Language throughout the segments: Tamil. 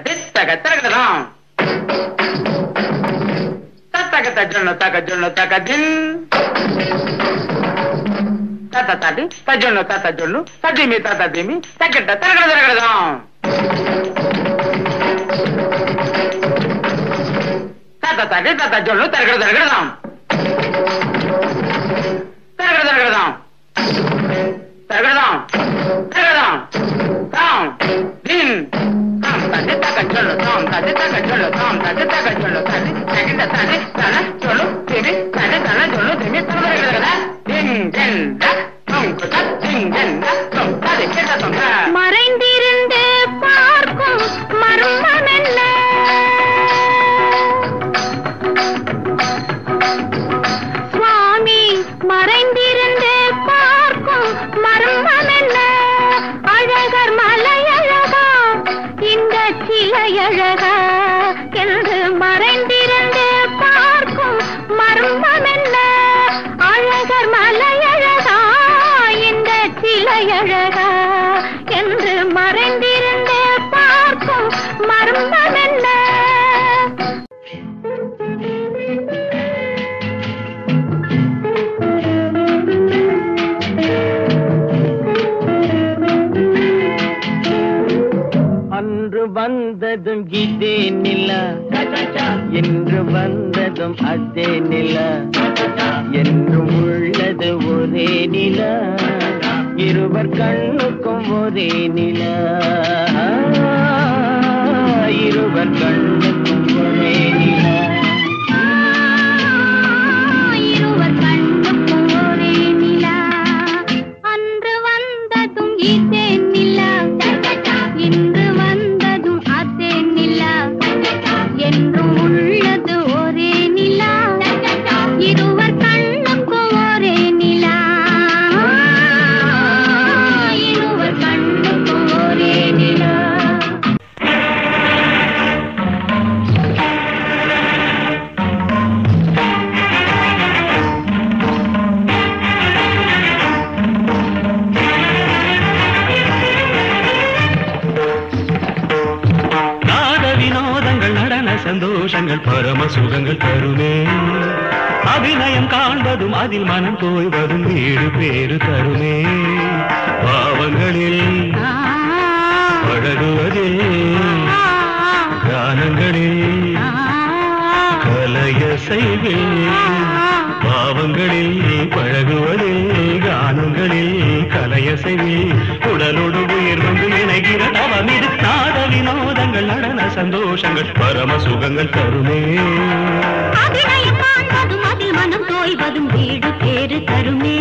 தித்தக தகதம் தத்தக தஜொன்னு தக ஜொன்னு தக தின் தத்த தாட்டி தஜொன்னு தத்த ஜொன்னு ததிமி தத்த திமி தக்கிட்ட தரகட தரகடதம் தத்த தாட்டி தத்த ஜொன்னு தரகட தரகடதம் தரகட தரகடதம் தரகடதம் தரகடதம் தாம் தின் தாம் தட்டி தக ஜொன்னு தாம் தட்டி தக ஜொன்னு தாம் தட்டி தக ஜொன்னு தட்டி தக்கிட்ட தாட்டி தன ஜொன்னு திமி தட்டி தன ஜொன்னு திமி தரகட தின் தின் மறைந்திருந்து பார்க்கும் மர்மம் என்ன? சுவாமி மறைந்திருந்து பார்க்கும் மர்மம் என்ன? அழகர் மலையழகா இந்த சிலையழகா என்று மறைந்திருந்து பார்க்கும் மர்மம் என்ன? அழகர் மலையழகா இந்த சிலையழகா என்று மறைந்திருந்து பார்க்கும் மர்மம் என்ன? அன்று வந்ததும் இதே நிலா, என்று வந்ததும் அதே நிலா, என்றும் உள்ளது ஒரே நிலா, இருவர் கண்ணுக்கும் ஒரே நிலா, இருவர் கண்ணுக்கும் ஒரே நிலா, இருவர் கண்ணுக்கும் ஒரே நிலா. அன்று வந்ததும் இதே நிலா, இன்று வந்ததும் அதே நிலா, என்றும் உள்ளது ஒரே நிலா, இருவர் கண்ணுக்கும் ஒரே நிலா, இருவர் கண்ணுக்கும் ஒரே நிலா. சந்தோஷங்கள் பரம சுகங்கள் தருமே, அபிநயம் காண்பதும் அதில் மனம் போய்வதும் வீடு பேரு தருமே, பாவங்களில் பழகுவதில் கானங்களில் கலைய செய்வில், பாவங்களில் பழகுவதில் கானங்களில் கலைய செய்வில், உடலோடு உயிர் வந்து இணைகிற தவமிது நாத வினோதங்கள் நடன சந்தோஷங்கள் பரம சுகங்கள் தருமே, அபிநயம் காண்பதும் அதில் மனம் தோய்வதும் வீடு பேரு தருமே.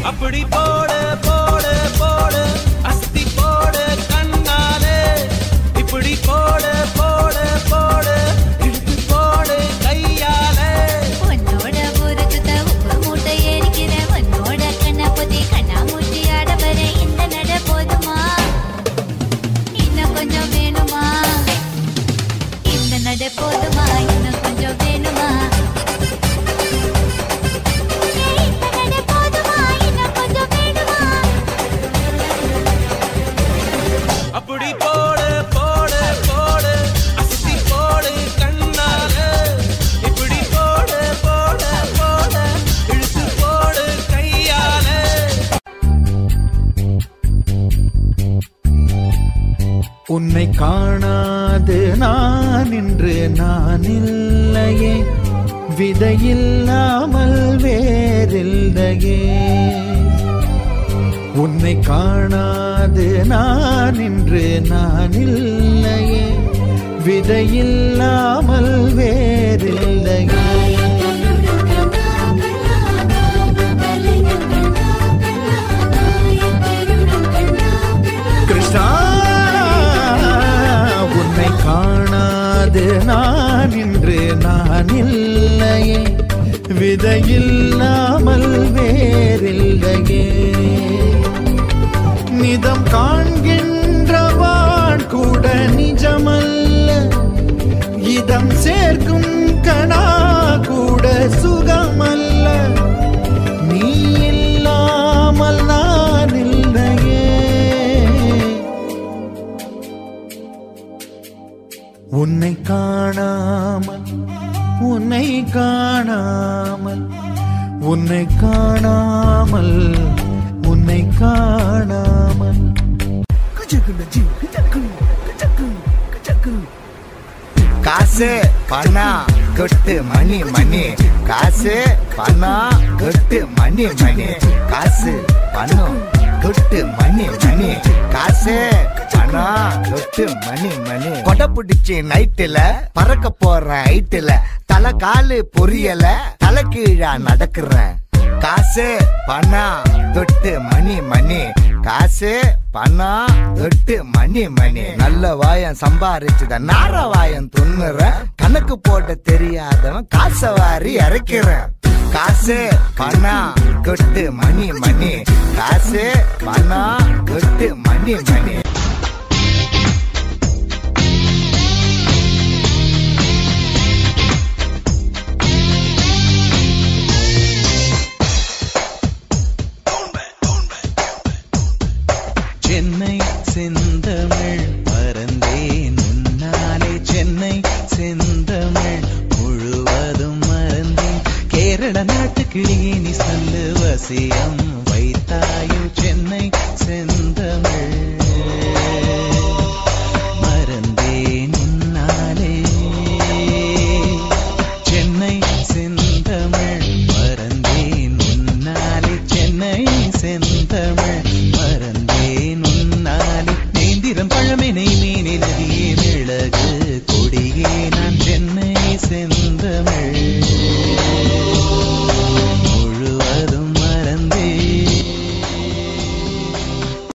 அப்படி போடு போடு போடு அஸ்தி போடு கண்ணாலே இப்படி போடு போடு போடு இழுத்து போடு கையாலே உன்னோட ஊருக்கு உப்பு மூட்டை ஏறிக்கிற உன்னோட கண்ணா பொதி கண்ணா மூட்டி ஆட வர இந்த நட போதுமா இன்னும் கொஞ்சம் வேணுமா இந்த நட போதுமா இன்னும் கொஞ்சம் வேணுமா அப்படி போடு போடு போடு அஸ்தி போடு கண்ணாலே இப்படி போடு போடு போடு இழுத்து போடு கையாலே உன்னை காணாது நான் இன்று நான் இல்லையே விதையில்லாமல் வேறில்லையே உன்னை காணாது நான் இன்று நான் இல்லையே விதையில்லாமல் வேறில்லையே கிருஷ்ணா உன்னை காணாது நான் இன்று நான் இல்லையே விதையில்லாமல் வேறில்லையே நிதம் காண்கின்றவான் கூட நிஜமல்ல இதம் சேர்க்கும் கணா கூட சுகமல்ல நீ இல்லாமல் நான் இல்லையே உன்னை காணாமல் உன்னை காணாமல் உன்னை காணாமல் உன்னை காணாமல் காசு பணம் கொட்டு மணி மணி காசு பணம் கொட்டு மணி மணி காசு பணம் கொட்டு மணி மணி காசு பணம் கொட்டு மணி மணி கொடை பிடிச்சி நைட்டுல பறக்க போற ஹைட்டுல தலை காலு பொரியல தலை கீழா நடக்கிறேன் காசு பணம் தொட்டு மணி மணி காசு பணம் தொட்டு மணி மணி நல்ல வாயம் சம்பாரிச்சுத நார வாயம் துண்ணுற கணக்கு போட தெரியாதவன் காசை வாரி இறக்கிறேன் காசு பணம் தொட்டு மணி மணி காசு பணம் தொட்டு மணி மணி சென்னை செந்தமிழ் மறந்தேன் உன்னாலே சென்னை செந்தமிழ் முழுவதும் மறந்தேன் கேரள நாட்டு கிளியே நீ சொல்லு வசியம் வைத்தாயோ